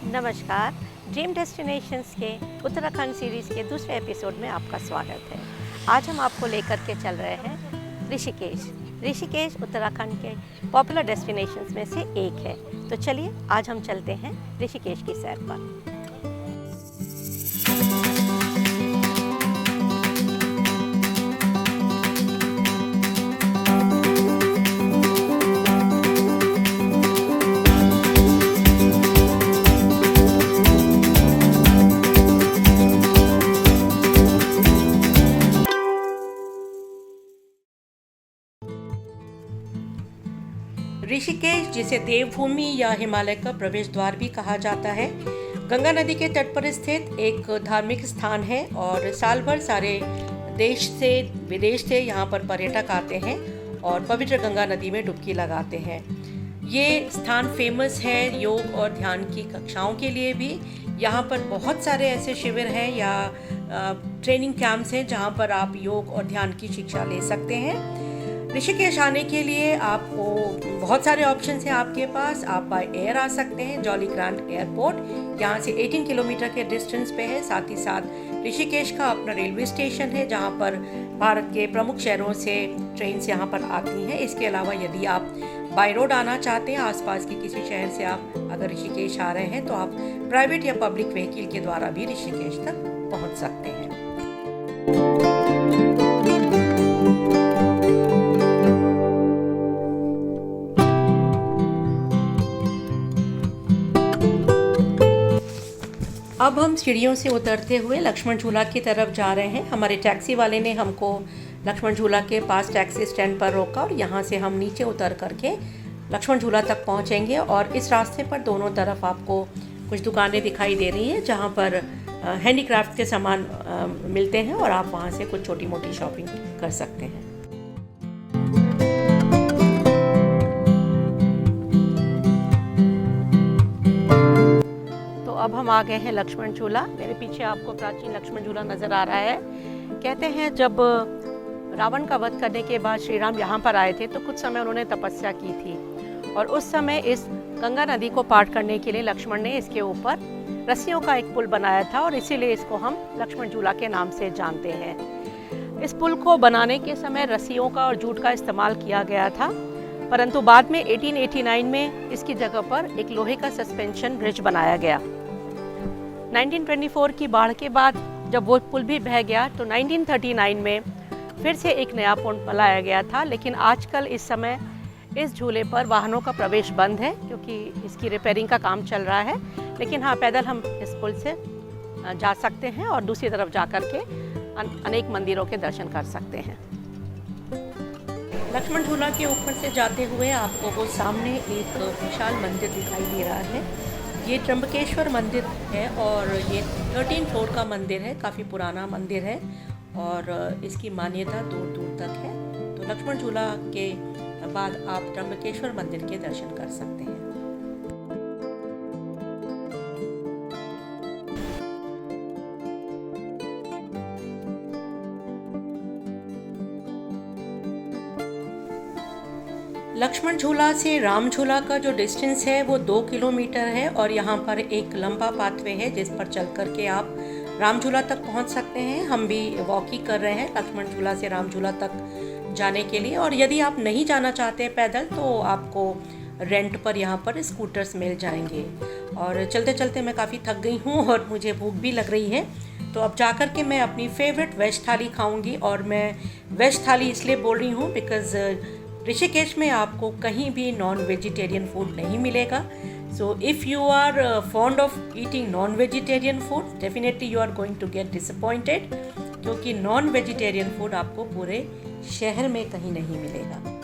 नमस्कार। Dream destinations के Uttarakhand series के दूसरे एपिसोड में आपका स्वागत है। आज हम आपको लेकर के चल रहे हैं ऋषिकेश। ऋषिकेश उत्तराखंड के पॉपुलर डेस्टिनेशंस में से एक है। तो चलिए आज हम चलते हैं ऋषिकेश की सैर पर। ऋषिकेश, जिसे देवभूमि या हिमालय का प्रवेश द्वार भी कहा जाता है, गंगा नदी के तट पर स्थित एक धार्मिक स्थान है और साल भर सारे देश से विदेश से यहाँ पर पर्यटक आते हैं और पवित्र गंगा नदी में डुबकी लगाते हैं। ये स्थान फेमस है योग और ध्यान की कक्षाओं के लिए भी। यहाँ पर बहुत सारे ऐसे शिविर हैं या ट्रेनिंग कैंप्स हैं जहाँ पर आप योग और ध्यान की शिक्षा ले सकते हैं। ऋषिकेश आने के लिए आपको बहुत सारे ऑप्शंस हैं आपके पास। आप बाय एयर आ सकते हैं। जॉली ग्रांट एयरपोर्ट यहाँ से 18 किलोमीटर के डिस्टेंस पे है। साथ ही साथ ऋषिकेश का अपना रेलवे स्टेशन है जहाँ पर भारत के प्रमुख शहरों से ट्रेन्स यहाँ पर आती हैं। इसके अलावा यदि आप बाय रोड आना चाहते हैं, आसपास के किसी शहर से आप अगर ऋषिकेश आ रहे हैं, तो आप प्राइवेट या पब्लिक व्हीकल के द्वारा भी ऋषिकेश तक पहुँच सकते हैं। अब हम सीढ़ियों से उतरते हुए लक्ष्मण झूला की तरफ जा रहे हैं। हमारे टैक्सी वाले ने हमको लक्ष्मण झूला के पास टैक्सी स्टैंड पर रोका और यहाँ से हम नीचे उतर करके लक्ष्मण झूला तक पहुँचेंगे। और इस रास्ते पर दोनों तरफ आपको कुछ दुकानें दिखाई दे रही हैं जहाँ पर हैंडीक्राफ्ट के सामान मिलते हैं और आप वहाँ से कुछ छोटी मोटी शॉपिंग कर सकते हैं। अब हम आ गए हैं लक्ष्मण झूला। मेरे पीछे आपको प्राचीन लक्ष्मण झूला नज़र आ रहा है। कहते हैं जब रावण का वध करने के बाद श्री राम यहाँ पर आए थे तो कुछ समय उन्होंने तपस्या की थी और उस समय इस गंगा नदी को पार करने के लिए लक्ष्मण ने इसके ऊपर रस्सियों का एक पुल बनाया था और इसीलिए इसको हम लक्ष्मण झूला के नाम से जानते हैं। इस पुल को बनाने के समय रस्सियों का और जूट का इस्तेमाल किया गया था, परंतु बाद में 1889 में इसकी जगह पर एक लोहे का सस्पेंशन ब्रिज बनाया गया। 1924 की बाढ़ के बाद जब वो पुल भी बह गया तो 1939 में फिर से एक नया पुल बनाया गया था। लेकिन आजकल इस समय इस झूले पर वाहनों का प्रवेश बंद है क्योंकि इसकी रिपेयरिंग का काम चल रहा है। लेकिन हाँ, पैदल हम इस पुल से जा सकते हैं और दूसरी तरफ जा कर के अनेक मंदिरों के दर्शन कर सकते हैं। लक्ष्मण झूला के ऊपर से जाते हुए आपको वो सामने एक विशाल मंदिर दिखाई दे रहा है। ये त्र्यंबकेश्वर मंदिर है और ये 13 फ्लोर का मंदिर है। काफ़ी पुराना मंदिर है और इसकी मान्यता दूर दूर तक है। तो लक्ष्मण झूला के बाद आप त्र्यंबकेश्वर मंदिर के दर्शन कर सकते हैं। लक्ष्मण झूला से राम झूला का जो डिस्टेंस है वो 2 किलोमीटर है और यहाँ पर एक लंबा पाथवे है जिस पर चल कर के आप राम झूला तक पहुँच सकते हैं। हम भी वॉक ही कर रहे हैं लक्ष्मण झूला से राम झूला तक जाने के लिए। और यदि आप नहीं जाना चाहते पैदल तो आपको रेंट पर यहाँ पर स्कूटर्स मिल जाएंगे। और चलते चलते मैं काफ़ी थक गई हूँ और मुझे भूख भी लग रही है, तो अब जा कर के मैं अपनी फेवरेट वेज थाली खाऊंगी। और मैं वेज थाली इसलिए बोल रही हूँ बिकॉज़ ऋषिकेश में आपको कहीं भी नॉन वेजिटेरियन फूड नहीं मिलेगा। So if you are fond of eating non vegetarian food, definitely you are going to get disappointed, क्योंकि नॉन वेजिटेरियन फूड आपको पूरे शहर में कहीं नहीं मिलेगा।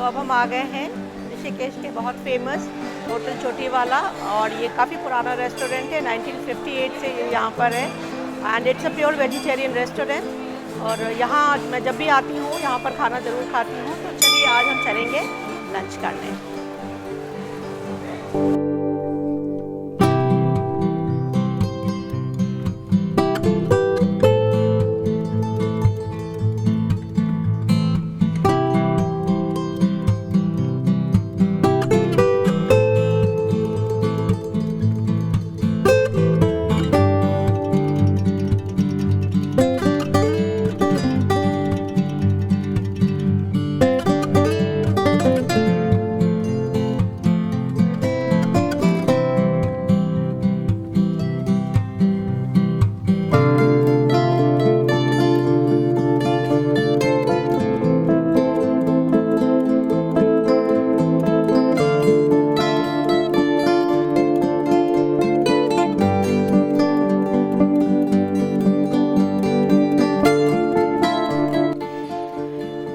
अब हम आ गए हैं ऋषिकेश के बहुत फेमस होटल चोटी वाला और ये काफ़ी पुराना रेस्टोरेंट है। 1958 से ये यहाँ पर है and it's a pure vegetarian restaurant. और यहाँ मैं जब भी आती हूँ यहाँ पर खाना ज़रूर खाती हूँ। तो चलिए आज हम चलेंगे लंच करने।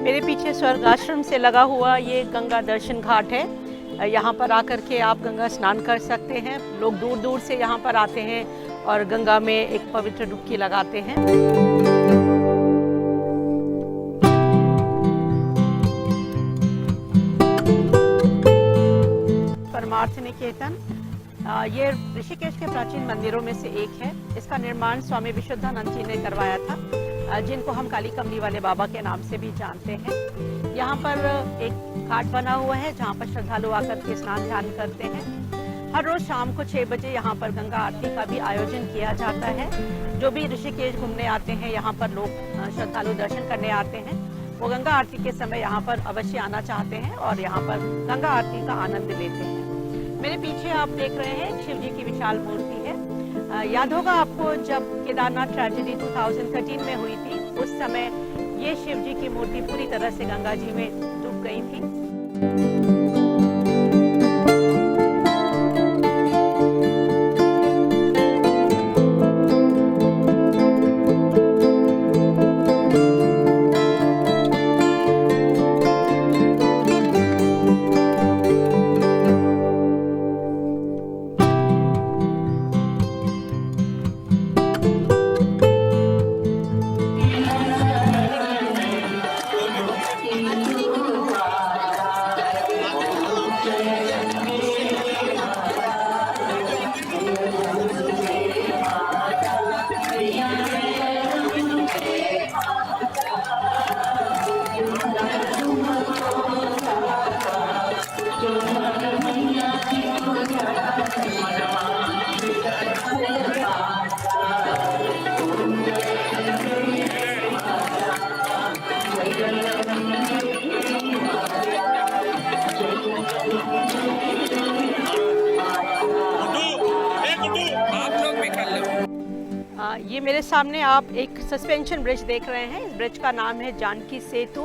मेरे पीछे स्वर्ग आश्रम से लगा हुआ ये गंगा दर्शन घाट है। यहाँ पर आकर के आप गंगा स्नान कर सकते हैं। लोग दूर दूर से यहाँ पर आते हैं और गंगा में एक पवित्र डुबकी लगाते हैं। परमार्थ निकेतन ये ऋषिकेश के प्राचीन मंदिरों में से एक है। इसका निर्माण स्वामी विशुद्धानंद जी ने करवाया था, जिनको हम काली कमली वाले बाबा के नाम से भी जानते हैं। यहाँ पर एक घाट बना हुआ है जहाँ पर श्रद्धालु आकर के स्नान ध्यान करते हैं। हर रोज शाम को 6 बजे यहाँ पर गंगा आरती का भी आयोजन किया जाता है। जो भी ऋषिकेश घूमने आते हैं, यहाँ पर लोग श्रद्धालु दर्शन करने आते हैं, वो गंगा आरती के समय यहाँ पर अवश्य आना चाहते हैं और यहाँ पर गंगा आरती का आनंद लेते हैं। मेरे पीछे आप देख रहे हैं शिव जी की विशाल मूर्ति है। याद होगा आपको, जब केदारनाथ ट्रेजेडी 2013 में हुई थी, उस समय ये शिव जी की मूर्ति पूरी तरह से गंगा जी में डूब गई थी। ये मेरे सामने आप एक सस्पेंशन ब्रिज देख रहे हैं। इस ब्रिज का नाम है जानकी सेतु।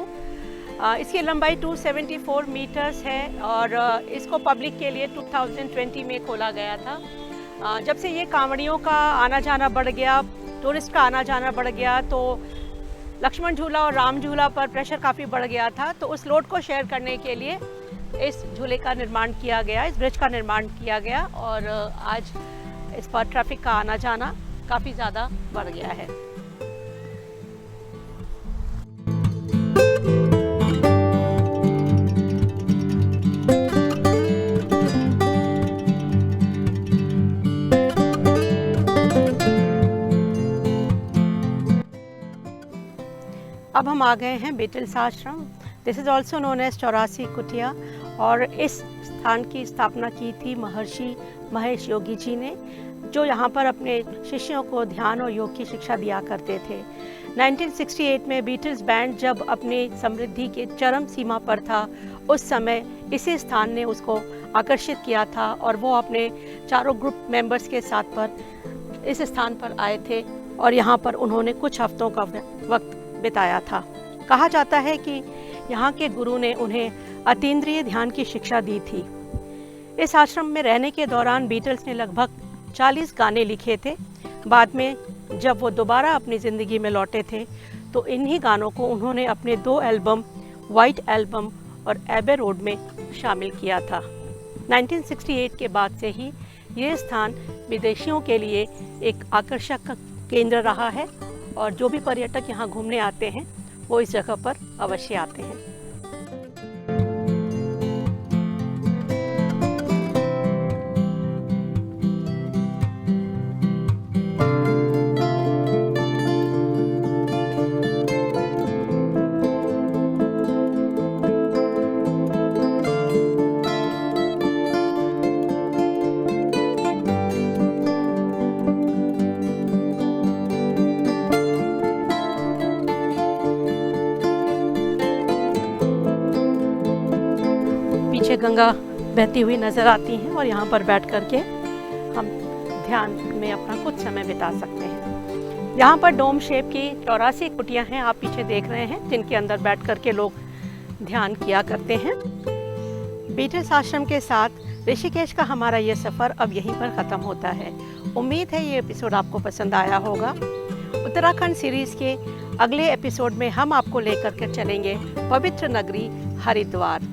इसकी लंबाई 274 मीटर्स है और इसको पब्लिक के लिए 2020 में खोला गया था। जब से ये कांवड़ियों का आना जाना बढ़ गया, टूरिस्ट का आना जाना बढ़ गया, तो लक्ष्मण झूला और राम झूला पर प्रेशर काफ़ी बढ़ गया था। तो उस लोड को शेयर करने के लिए इस झूले का निर्माण किया गया, इस ब्रिज का निर्माण किया गया और आज इस पर ट्रैफिक का आना जाना काफ़ी ज़्यादा बढ़ गया है। अब हम आ गए हैं Beatles Ashram. This is also known as 84 Kutiya और इस स्थान की स्थापना की थी महर्षि महेश योगी जी ने, जो यहाँ पर अपने शिष्यों को ध्यान और योग की शिक्षा दिया करते थे। 1968 में बीटल्स बैंड जब अपनी समृद्धि के चरम सीमा पर था, उस समय इसी स्थान ने उसको आकर्षित किया था और वो अपने चारों ग्रुप मेंबर्स के साथ पर इस स्थान पर आए थे और यहाँ पर उन्होंने कुछ हफ्तों का वक्त बिताया था। कहा जाता है कि यहाँ के गुरु ने उन्हें अतीन्द्रिय ध्यान की शिक्षा दी थी। इस आश्रम में रहने के दौरान बीटल्स ने लगभग 40 गाने लिखे थे। बाद में जब वो दोबारा अपनी ज़िंदगी में लौटे थे, तो इन्हीं गानों को उन्होंने अपने 2 एल्बम वाइट एल्बम और एबे रोड में शामिल किया था। 1968 के बाद से ही ये स्थान विदेशियों के लिए एक आकर्षक केंद्र रहा है और जो भी पर्यटक यहाँ घूमने आते हैं वो इस जगह पर अवश्य आते हैं। गंगा बहती हुई नज़र आती हैं और यहाँ पर बैठ कर के हम ध्यान में अपना कुछ समय बिता सकते हैं। यहाँ पर डोम शेप की 84 कुटियाँ हैं, आप पीछे देख रहे हैं, जिनके अंदर बैठ कर के लोग ध्यान किया करते हैं। बीटल्स आश्रम के साथ ऋषिकेश का हमारा ये सफ़र अब यहीं पर ख़त्म होता है। उम्मीद है ये एपिसोड आपको पसंद आया होगा। उत्तराखंड सीरीज़ के अगले एपिसोड में हम आपको लेकर के चलेंगे पवित्र नगरी हरिद्वार।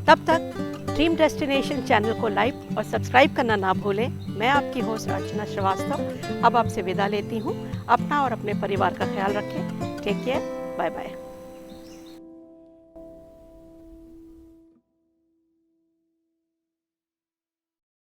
तब तक ड्रीम डेस्टिनेशन चैनल को लाइक और सब्सक्राइब करना ना भूलें। मैं आपकी होस्ट अर्चना श्रीवास्तव अब आपसे विदा लेती हूँ। अपना और अपने परिवार का ख्याल रखें। Take care, bye bye.